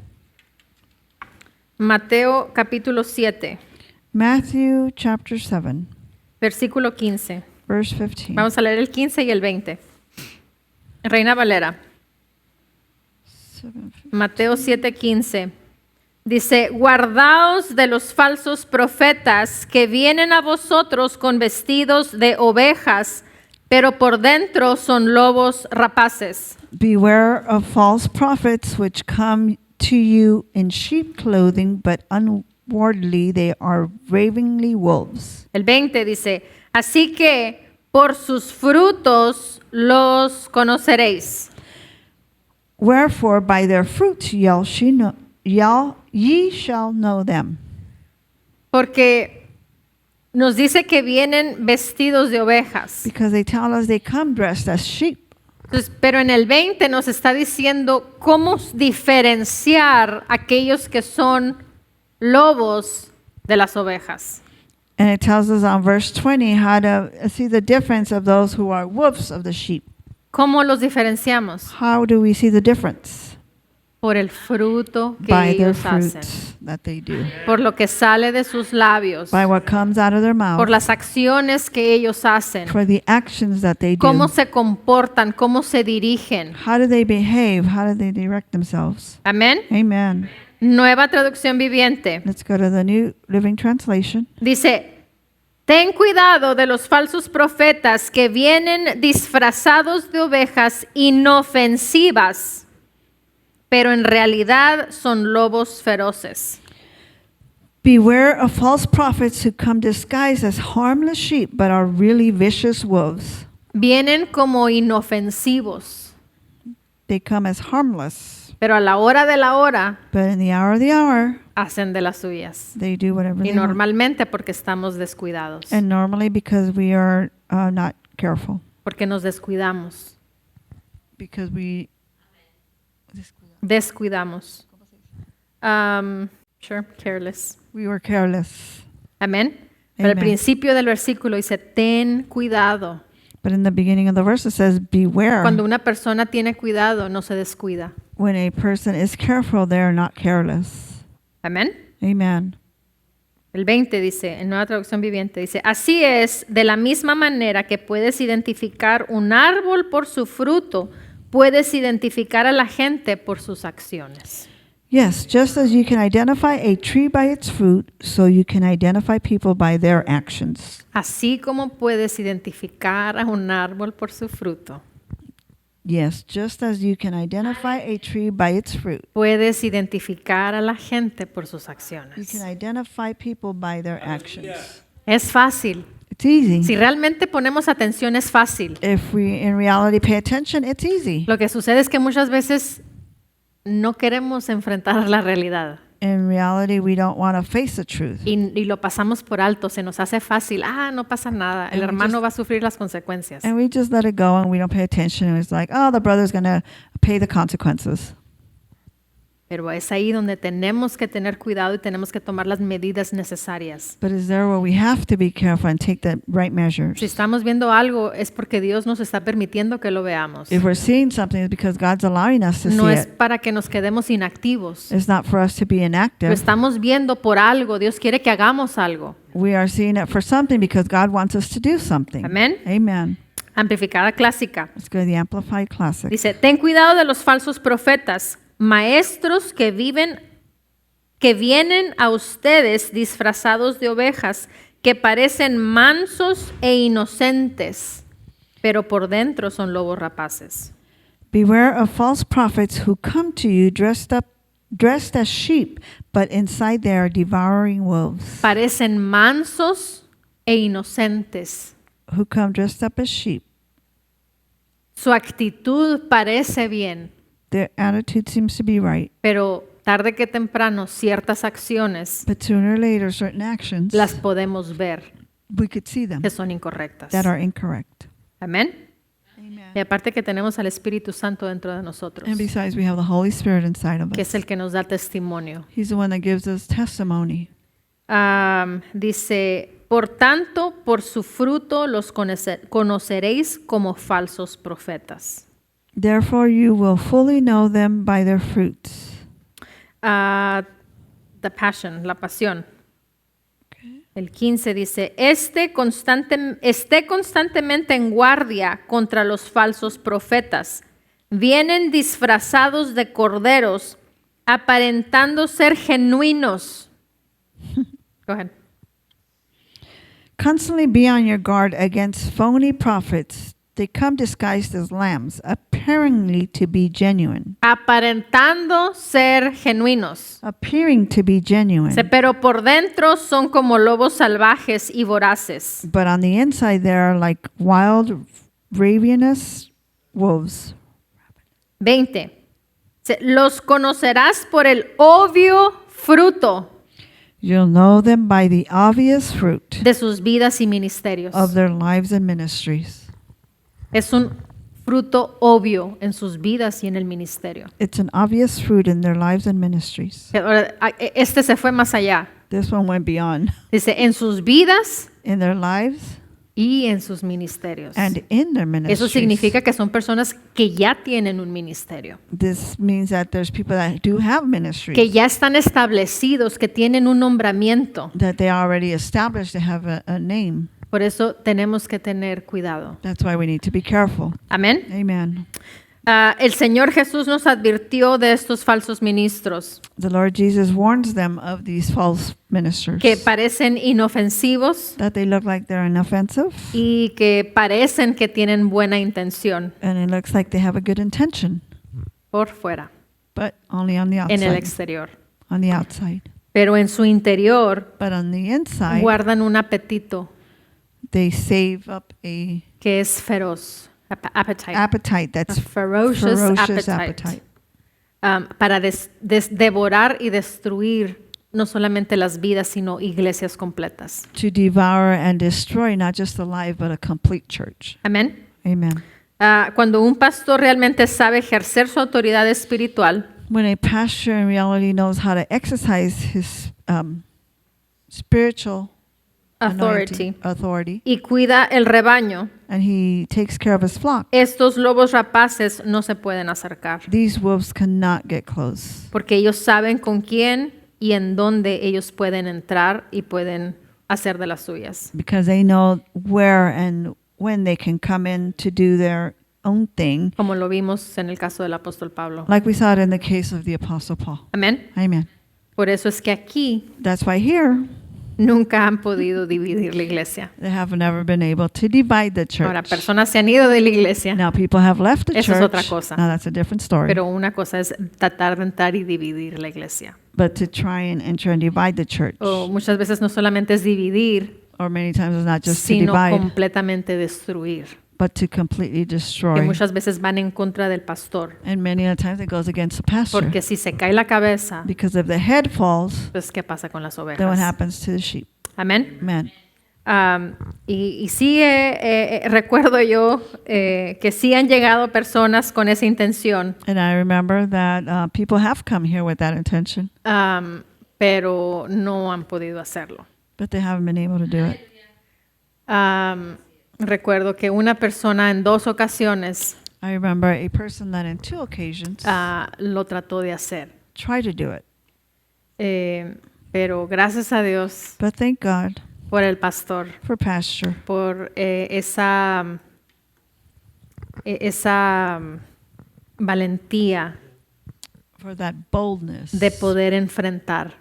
Mateo capítulo 7, Matthew chapter 7, versículo 15. verse 15. Vamos a leer el 15 y el 20. Reina Valera. 7:15. Mateo 7:15. Dice, guardaos de los falsos profetas que vienen a vosotros con vestidos de ovejas, pero por dentro son lobos rapaces. Beware of false prophets which come to you in sheep clothing, but inwardly they are ravening wolves. El 20 dice, así que por sus frutos los conoceréis. Wherefore by their fruits ye shall know them. Porque nos dice que vienen vestidos de ovejas. Because they tell us they come dressed as sheep. Entonces, pero en el 20 nos está diciendo cómo diferenciar aquellos que son lobos de las ovejas. And it tells us on verse 20 how to see the difference of those who are wolves of the sheep. ¿Cómo los diferenciamos? How do we see the difference? Por el fruto que By their ellos hacen, fruits that they do. por lo que sale de sus labios, By what comes out of their mouth. por las acciones que ellos hacen, For the actions that they do. cómo se comportan, cómo se dirigen. How do they behave? How do they direct themselves? Amén. Amen. Nueva traducción viviente. Let's go to the New Living Translation. Dice, ten cuidado de los falsos profetas que vienen disfrazados de ovejas inofensivas, pero en realidad son lobos feroces. Beware of false prophets who come disguised as harmless sheep but are really vicious wolves. Vienen como inofensivos, They come as harmless, pero a la hora de la hora but in the hour, hacen de las suyas. they do whatever Y they want. normalmente porque estamos descuidados, And normally because we are not careful. porque nos descuidamos, Because we... descuidamos. Sure, careless. We were careless. Amén. Pero al Amen. principio del versículo dice, ten cuidado. But in the beginning of the verse it says, beware. Cuando una persona tiene cuidado, no se descuida. When a person is careful, they are not careless. Amén. Amen. El 20 dice, en Nueva Traducción Viviente, dice, así es, de la misma manera que puedes identificar un árbol por su fruto, puedes identificar a la gente por sus acciones. Yes, just as you can identify a tree by its fruit, so you can identify people by their actions. Así como puedes identificar a un árbol por su fruto, Yes, just as you can identify a tree by its fruit, puedes identificar a la gente por sus you acciones. can identify people by their actions. Es fácil. It's easy. Si realmente ponemos atención, es fácil. If we in reality pay attention, it's easy. Lo que sucede es que muchas veces no queremos enfrentar la realidad In reality, we don't want to face the truth. y lo pasamos por alto, se nos hace fácil. No pasa nada, el And we hermano just- va a sufrir las consecuencias. And we just let it go and we don't pay attention. And it's like, oh, the brother's going to pay the consequences. Pero es ahí donde tenemos que tener cuidado y tenemos que tomar las medidas necesarias. But is there where we have to be careful and take the right measures? Si estamos viendo algo es porque Dios nos está permitiendo que lo veamos. If we're seeing something, it's because God's allowing us to No see es it. para que nos quedemos inactivos. It's not for us to be Lo inactive. estamos viendo por algo. Dios quiere que hagamos algo. We are seeing it for something because God wants us to do something. Amén. Amen. Amplificada clásica. Let's go to the Amplified Classic. Dice, ten cuidado de los falsos profetas, maestros que vienen a ustedes disfrazados de ovejas, que parecen mansos e inocentes, pero por dentro son lobos rapaces. Beware of false prophets who come to you dressed as sheep, but inside they are devouring wolves. Parecen mansos e inocentes. Who come dressed up as sheep. Su actitud parece bien, Their attitude seems to be right, pero tarde que temprano ciertas acciones but sooner or later, certain actions, las podemos ver we could see them que son incorrectas. that are incorrect. Amén. Amen. Y aparte que tenemos al Espíritu Santo dentro de nosotros, And besides, we have the Holy Spirit inside of que us. es el que nos da testimonio. He's the one that gives us testimony. Dice, por tanto, por su fruto los conoceréis como falsos profetas. Therefore, you will fully know them by their fruits. The Passion, la pasión. El 15 dice, esté constantemente en guardia contra los falsos profetas. Vienen disfrazados de corderos, aparentando ser genuinos. Go ahead. Constantly be on your guard against phony prophets. They come disguised as lambs, appearing to be genuine. Aparentando ser genuinos. Appearing to be genuine. Pero por dentro son como lobos salvajes y voraces. But on the inside, they are like wild, ravenous wolves. 20. Los conocerás por el obvio fruto You'll know them by the obvious fruit de sus vidas y ministerios. of their lives and ministries. Es un fruto obvio en sus vidas y en el ministerio. It's an obvious fruit in their lives and ministries. Ahora, este se fue más allá. This one went beyond. Dice, en sus vidas In their lives y en sus ministerios. and in their ministries. Eso significa que son personas que ya tienen un ministerio, This means that there's people that do have ministries, que ya están establecidos, que tienen un nombramiento. that they already established to have a name. Por eso tenemos que tener cuidado. That's why we need to be careful. Amén. Amen. El Señor Jesús nos advirtió de estos falsos ministros The Lord Jesus warns them of these false ministers, que parecen inofensivos that they look like they're inoffensive, y que parecen que tienen buena intención and it looks like they have a good intention, por fuera, but only on the en el outside. exterior. On the outside. Pero en su interior But on the inside, guardan un apetito they save up a que es feroz, appetite, appetite a that's ferocious ferocious appetite, para devorar y destruir no solamente las vidas, sino iglesias completas. to devour and destroy not just a life, but a complete church. Amén. Amen. Cuando un pastor realmente sabe ejercer su autoridad espiritual, When a pastor in reality knows how to exercise his spiritual authority, y cuida el rebaño, and he takes care of his flock, estos lobos rapaces no se pueden acercar, these wolves cannot get close, porque ellos saben con quién y en dónde ellos pueden entrar y pueden hacer de las suyas. because they know where and when they can come in to do their own thing, Como lo vimos en el caso del apóstol Pablo. like we saw it in the case of the Apostle Paul. Amén. Amen. Por eso es que aquí That's why here nunca han podido dividir la iglesia. they have never been able to divide the church. Ahora, personas se han ido de la iglesia, Now people have left the Eso es church. otra cosa. Now that's a different story. pero una cosa es tratar de entrar y dividir la iglesia. But to try and enter and divide the church, O muchas veces no solamente es dividir, or many times it's not just to sino divide, completamente destruir. but to completely Que destroy. muchas veces van en contra del pastor. And many of the times it goes against the pastor. Porque si se cae la cabeza, Because if the head falls, pues ¿qué pasa con las then what ovejas? happens to the sheep? Amén. Amen. Y sí recuerdo yo que sí han llegado personas con esa intención, And I remember that people have come here with that intention, pero no han podido hacerlo. but they haven't been able to do it. Recuerdo que una persona en 2 ocasiones I remember a person that in 2 occasions lo trató de hacer. tried to do it. Pero gracias a Dios But thank God por el pastor, for pastor, por esa valentía for that boldness de poder enfrentar.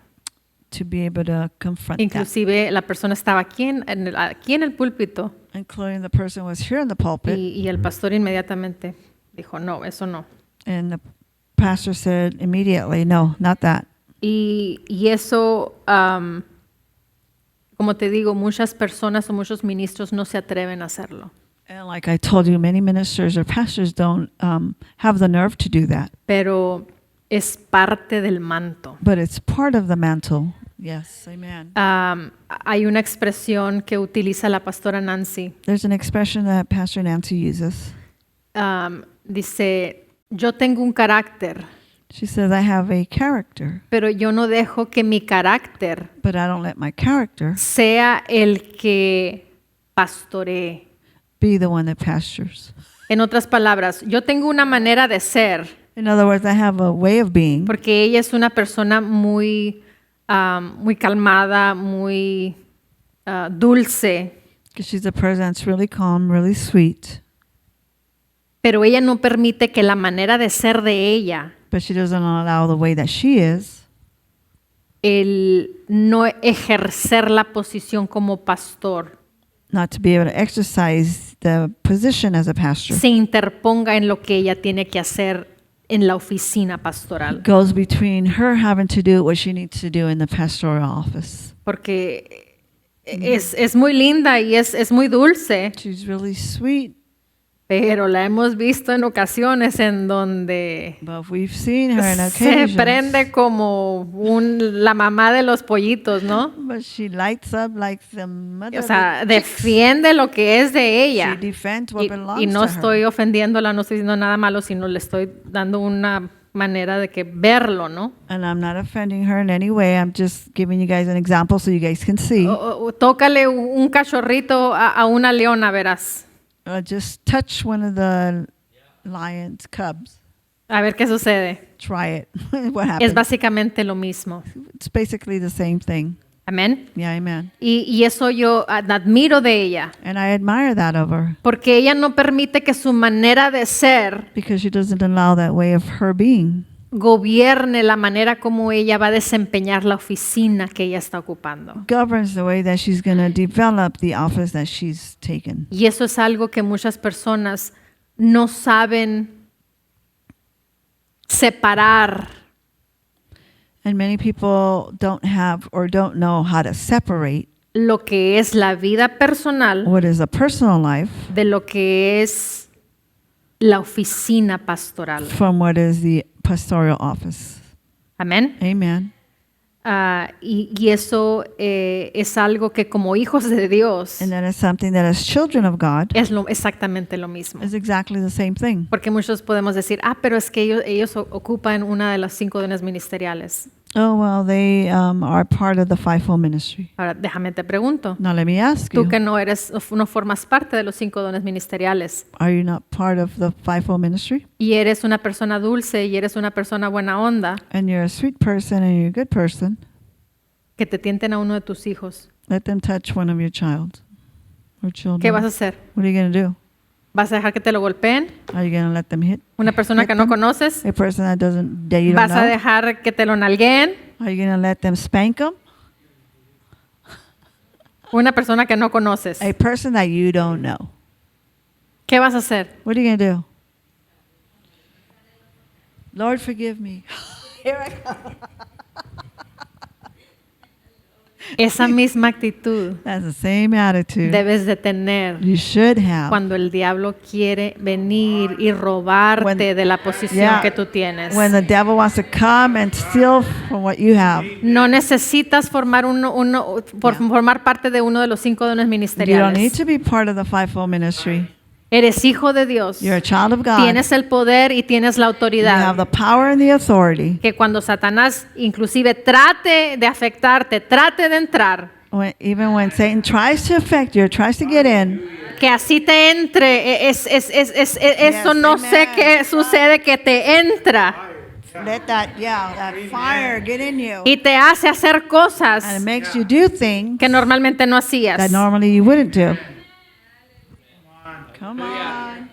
to be able to confront that. Inclusive la persona estaba aquí en el púlpito Including the person was here in the pulpit, y el pastor inmediatamente dijo, no, eso no. and the pastor said immediately, no, not that. Y eso, como te digo, muchas personas o muchos ministros no se atreven a hacerlo. And like I told you, many ministers or pastors don't have the nerve to do that. Pero es parte del manto. But it's part of the mantle. Yes, amen. Hay una expresión que utiliza la pastora Nancy. There's an expression that Pastor Nancy uses. Dice, yo tengo un carácter, She says, I have a character, pero yo no dejo que mi carácter but I don't let my character sea el que pastoree. be the one that pastures. En otras palabras, yo tengo una manera de ser, In other words, I have a way of being porque ella es una persona muy calmada, muy dulce, because she's a person that's really calm, really sweet, pero ella no permite que la manera de ser de ella, but she doesn't allow the way that she is, el no ejercer la posición como pastor, not to be able to exercise the position as a pastor. se interponga en lo que ella tiene que hacer en la oficina pastoral. Goes between her having to do what she needs to do in the pastoral office. Porque es muy linda y es muy dulce, She's really sweet, Pero la hemos visto en ocasiones en donde But we've seen her in se occasions. prende como la mamá de los pollitos, ¿no? But she lights up like the mother O of sea, the chicks. defiende lo que es de ella. She defends what belongs Y no to her. estoy ofendiéndola, no estoy diciendo nada malo, sino le estoy dando una manera de que verlo, ¿no? And I'm not offending her in any way. I'm just giving you guys an example so you guys can see. O tócale un cachorrito a una leona, verás. Just touch one of the lion's cubs. A ver qué sucede. Try it. What Es happens? básicamente lo mismo. It's basically the same thing. Amén. Yeah, amen. Y eso yo admiro de ella, And I admire that of her porque ella no permite que su manera de ser because she doesn't allow that way of her being gobierne la manera como ella va a desempeñar la oficina que ella está ocupando. governs the way that she's going to develop the office that she's taken. Y eso es algo que muchas personas no saben separar. And many people don't have or don't know how to separate Lo que es la vida personal what is a personal life de lo que es la oficina pastoral. from what is the pastoral office. Amén. Amen. Y eso es algo que como hijos de Dios And that is something that as children of God es exactamente lo mismo. is exactly the same thing. Porque muchos podemos decir, pero es que ellos ocupan una de las 5 dones ministeriales. Oh, well, they are part of the fivefold ministry. Ahora, déjame te pregunto, Now, let me ask tú you, que no formas parte de los 5 dones ministeriales are you not part of the fivefold ministry? y eres una persona dulce y eres una persona buena onda, And you're a sweet person and you're a good person, que te tienten a uno de tus hijos, let them touch one of your child or children. ¿qué vas a hacer? What are you going to do? ¿Vas a dejar que te lo golpeen? Are you going to let them hit ¿Una persona que no them? conoces? A person that you don't ¿Vas a know? dejar que te lo nalgueen? Are you going to let them spank them? ¿Una persona que no conoces? A person that you don't know. ¿Qué vas a hacer? What are you going to do? Lord, forgive me. Here I come. Esa misma actitud That's the same attitude debes de tener you should have. cuando el diablo quiere venir y robarte When- de la posición Yeah. que tú tienes. When the devil wants to come and steal from what you have. No necesitas formar formar parte de uno de los 5 dones You don't need ministeriales. to be part of the fivefold ministry. Eres hijo de Dios. You're a child of God. Tienes el poder y tienes la You have autoridad. the power and the authority. Que cuando Satanás inclusive trate de afectarte, trate de entrar, Even when Satan tries to affect you, tries to get in, que así te entre, eso no sé amen. qué sucede, que te entra let that fire get in you. y te hace hacer And it cosas makes you do things que normalmente no hacías. that normally you wouldn't do. Come on.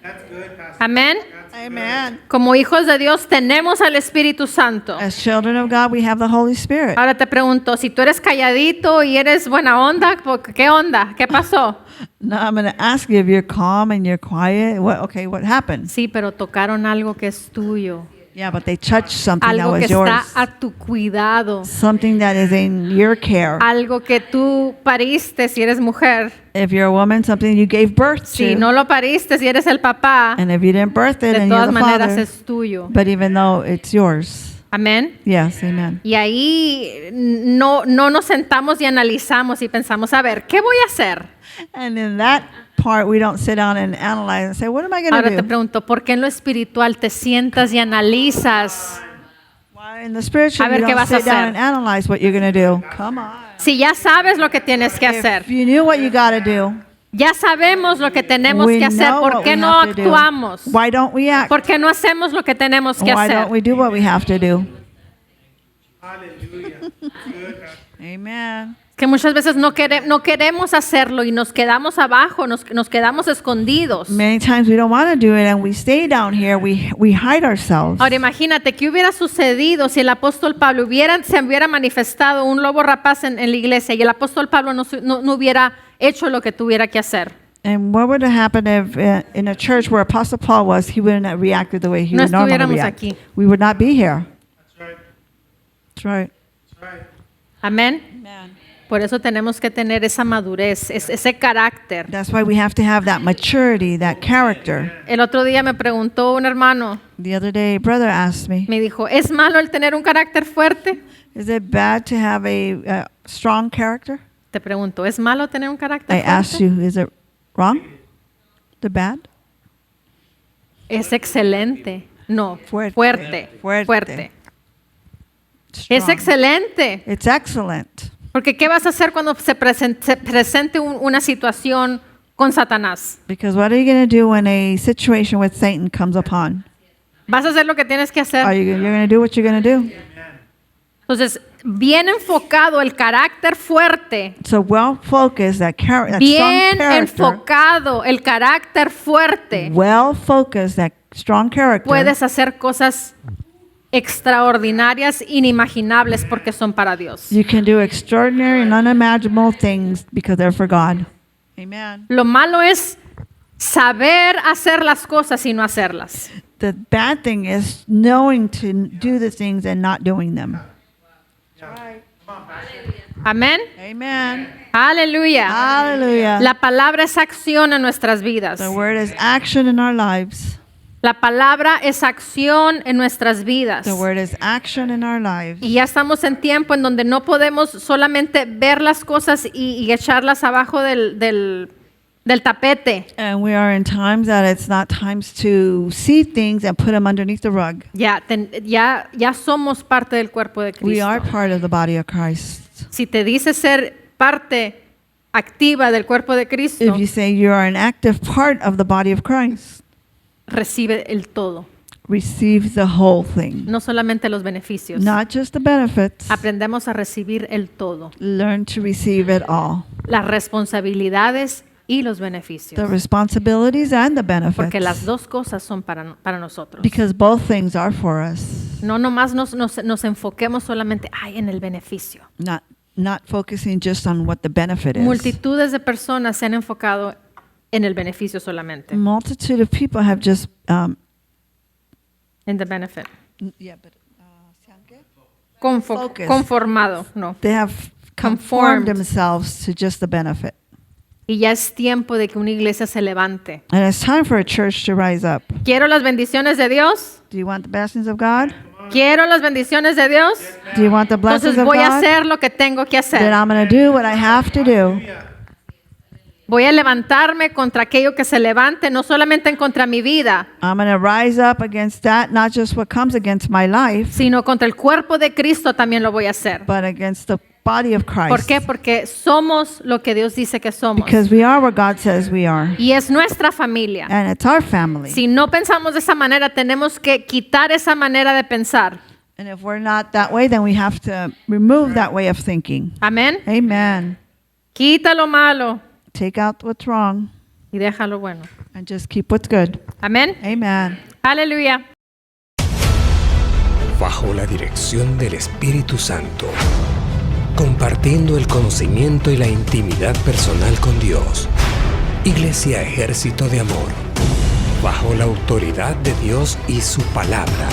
Amén. Amen. Como hijos de Dios tenemos al Espíritu Santo. As children of God, we have the Holy Spirit. Ahora te pregunto, si tú eres calladito y eres buena onda, ¿qué onda? ¿Qué pasó? Now I'm going to ask you if you're calm and you're quiet. What happened? Sí, pero tocaron algo que es tuyo, Yeah, but they touched something that algo que was yours. está a tu cuidado, Something that is in your care. algo que tú pariste si eres mujer, If you're a woman, something you gave birth si to. no lo pariste si eres el papá, And if you didn't birth it de and you're todas the maneras father. es tuyo. But even though it's yours. Amén. Yes, amen. Y ahí no nos sentamos y analizamos y pensamos, a ver, ¿qué voy a hacer? And in that part, we don't sit down and analyze and say, what am I going Ahora to te do? pregunto, ¿por qué en lo espiritual te sientas y analizas? Why in the spiritual, A ver, you ¿qué don't vas a sit down hacer? and analyze what you're going to do. Come on. Si ya sabes lo que tienes que hacer, If you knew what you got to do, ya sabemos lo que tenemos we que hacer, know ¿por what qué we no have to do. actuamos? Why don't we act? ¿Por qué no hacemos lo que tenemos que Why don't hacer? we do what we have to do? Amen. Que muchas veces no queremos hacerlo y nos quedamos abajo, nos quedamos escondidos. Many times we don't want to do it and we stay down here. We hide ourselves. Ahora imagínate qué hubiera sucedido si el apóstol Pablo se hubiera manifestado un lobo rapaz en la iglesia y el apóstol Pablo no hubiera hecho lo que tuviera que hacer. And what would have happened if in a church where Apostle Paul was, he wouldn't have reacted the way he No would normally estuviéramos react? aquí. We would not be here. That's right. Amén. Amen. Por eso tenemos que tener esa madurez, ese carácter. That's why we have to have that maturity, that character. El otro día me preguntó un hermano, The other day, a brother asked me, me dijo, ¿es malo el tener un carácter fuerte? is it bad to have a strong character? Te pregunto, ¿es malo tener un carácter I asked fuerte? you, is it wrong? The bad? Es excelente. No, Fuerte. fuerte. Fuerte. Fuerte. Es Strong. excelente. It's excellent. Porque ¿qué vas a hacer cuando se presente una situación con Satanás? Because what are you going to do when a situation with Satan comes upon? Vas a hacer lo que tienes que hacer. You're going to do what you're going to do. Entonces, bien enfocado el carácter fuerte, So well focused, that strong bien character. enfocado el carácter fuerte, Well focused, that strong character. puedes hacer cosas extraordinarias, inimaginables, porque son para Dios. You can do extraordinary and unimaginable things because they're for God. Amen. Lo malo es saber hacer las cosas y no hacerlas. The bad thing is knowing to do the things and not doing them. Amén. Amen. Aleluya. Hallelujah. La palabra es acción en nuestras vidas. The word is action in our lives. La palabra es acción en nuestras vidas. The word is action in our lives. Y ya estamos en tiempo en donde no podemos solamente ver las cosas y echarlas abajo del tapete. And we are in times that it's not times to see things and put them underneath the rug. Ya somos parte del cuerpo de We are Cristo. part of the body of Christ. Si te dices ser parte activa del cuerpo de Cristo, If you say you are an active part of the body of Christ, recibe el todo, receive the whole thing. no solamente los beneficios. Not just the benefits. Aprendemos a recibir el todo, Learn to receive it all. las responsabilidades y los beneficios. The responsibilities and the benefits. Porque las dos cosas son para nosotros. Because both things are for us. No nomás nos enfoquemos solamente en el beneficio. Not focusing just on what the benefit is. Multitudes de personas se han enfocado en el beneficio solamente. Multitude of people have just En the benefit. yeah, but Focus. Conformado, no. they have Conformed. conformed themselves to just the benefit. Y ya es tiempo de que una iglesia se levante. And it's time for a church to rise up. Quiero las bendiciones de Dios. Do you want the blessings of God? Quiero las bendiciones de Dios. Do you want the blessings Entonces of voy a God? hacer lo que tengo que Then hacer. I'm going to do what I have to do. Voy a levantarme contra aquello que se levante, no solamente en contra mi vida, I'm going to rise up against that, not just what comes against my life, sino contra el cuerpo de Cristo también lo voy a hacer. but against the body of Christ. ¿Por qué? Porque somos lo que Dios dice que somos. Because we are what God says we are. Y es nuestra familia. And it's our family. Si no pensamos de esa manera, tenemos que quitar esa manera de pensar. And if we're not that way, then we have to remove that way of thinking. Amén. Amen. Quita lo malo Take out what's wrong y deja lo bueno. and just keep what's good. Amén. Amen. Aleluya. Bajo la dirección del Espíritu Santo, compartiendo el conocimiento y la intimidad personal con Dios. Iglesia Ejército de Amor, bajo la autoridad de Dios y su palabra.